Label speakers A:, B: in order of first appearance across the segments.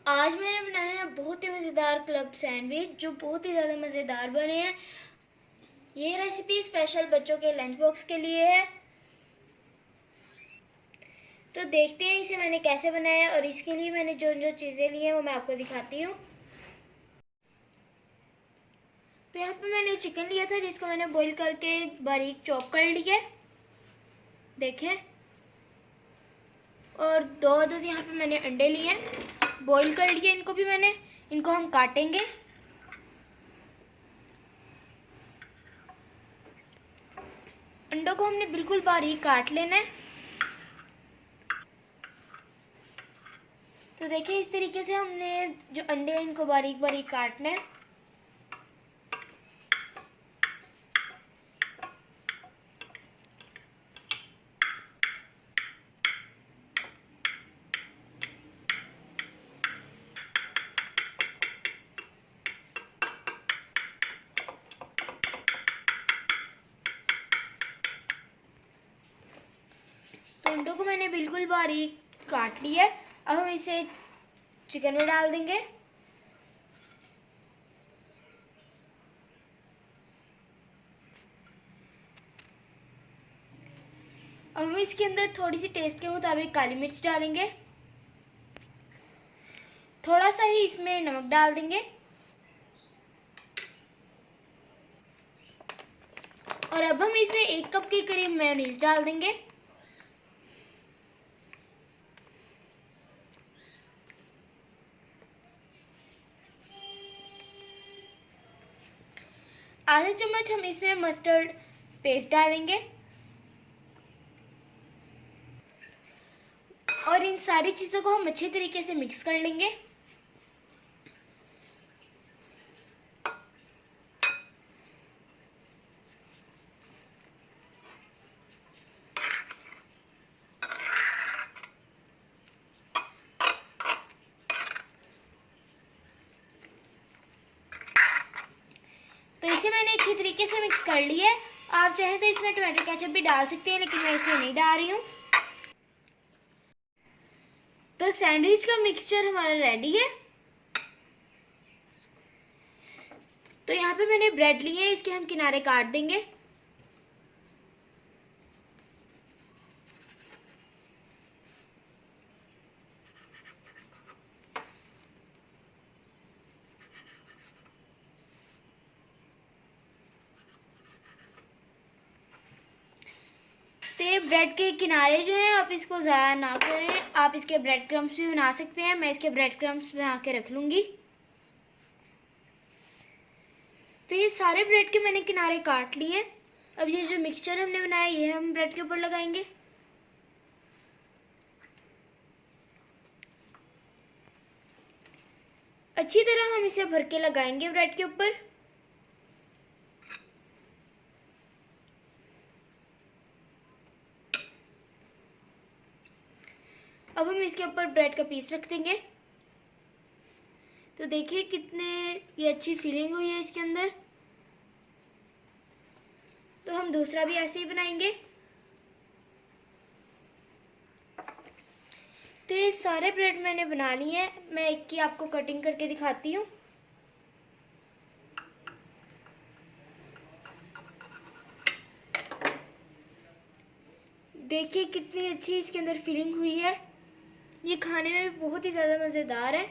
A: आज मैंने बनाया है बहुत ही मज़ेदार क्लब सैंडविच जो बहुत ही ज़्यादा मज़ेदार बने हैं। ये रेसिपी स्पेशल बच्चों के लंच बॉक्स के लिए है। तो देखते हैं इसे मैंने कैसे बनाया है और इसके लिए मैंने जो जो चीज़ें ली हैं वो मैं आपको दिखाती हूँ। तो यहाँ पे मैंने चिकन लिया था जिसको मैंने बॉईल करके बारीक चॉप कर लिया, देखें। और 2 अदद यहाँ पे मैंने अंडे लिए हैं, बॉईल कर लिए इनको भी मैंने। इनको हम काटेंगे। अंडों को हमने बिल्कुल बारीक काट लेना है। तो देखिए इस तरीके से हमने जो अंडे हैं इनको बारीक बारीक काटना है। तो अंडों को मैंने बिल्कुल बारीक काट लिया है। अब हम इसे चिकन में डाल देंगे। अब हम इसके अंदर थोड़ी सी टेस्ट के मुताबिक काली मिर्च डालेंगे। थोड़ा सा ही इसमें नमक डाल देंगे और अब हम इसमें 1 कप के करीब मेयोनीज डाल देंगे। आधा चम्मच हम इसमें मस्टर्ड पेस्ट डालेंगे और इन सारी चीज़ों को हम अच्छे तरीके से मिक्स कर लेंगे। तो इसे मैंने अच्छी तरीके से मिक्स कर लिया है। आप चाहें तो इसमें टमाटर केचप भी डाल सकते हैं, लेकिन मैं इसमें नहीं डाल रही हूँ। तो सैंडविच का मिक्सचर हमारा रेडी है। तो यहाँ पे मैंने ब्रेड ली है, इसके हम किनारे काट देंगे। तो ये ब्रेड के किनारे जो हैं आप इसको ज़ाया ना करें, आप इसके ब्रेड क्रम्स भी बना सकते हैं। मैं इसके ब्रेड क्रम्स बना के रख लूँगी। तो ये सारे ब्रेड के मैंने किनारे काट लिए हैं। अब ये जो मिक्सचर हमने बनाया ये हम ब्रेड के ऊपर लगाएंगे। अच्छी तरह हम इसे भर के लगाएंगे ब्रेड के ऊपर। अब हम इसके ऊपर ब्रेड का पीस रख देंगे। तो देखिए कितने ये अच्छी फीलिंग हुई है इसके अंदर। तो हम दूसरा भी ऐसे ही बनाएंगे। तो ये सारे ब्रेड मैंने बना लिए हैं। मैं एक की आपको कटिंग करके दिखाती हूँ। देखिए कितनी अच्छी इसके अंदर फीलिंग हुई है। ये खाने में भी बहुत ही ज़्यादा मज़ेदार है।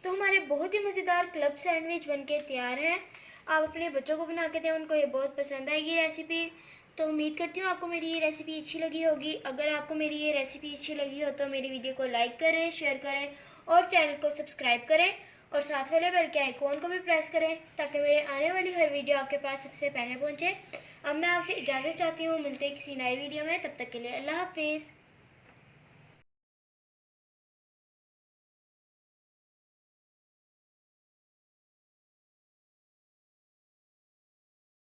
A: तो हमारे बहुत ही मज़ेदार क्लब सैंडविच बनके तैयार है। आप अपने बच्चों को बना के दें, उनको ये बहुत पसंद आएगी रेसिपी। तो उम्मीद करती हूँ आपको मेरी ये रेसिपी अच्छी लगी होगी। अगर आपको मेरी ये रेसिपी अच्छी लगी हो तो मेरी वीडियो को लाइक करें, शेयर करें और चैनल को सब्सक्राइब करें और साथ वाले बेल के आइकॉन को भी प्रेस करें ताकि मेरे आने वाली हर वीडियो आपके पास सबसे पहले पहुँचे। अब मैं आपसे इजाज़त चाहती हूँ। मिलते हैं किसी नए वीडियो में, तब तक के लिए अल्लाह हाफिज़।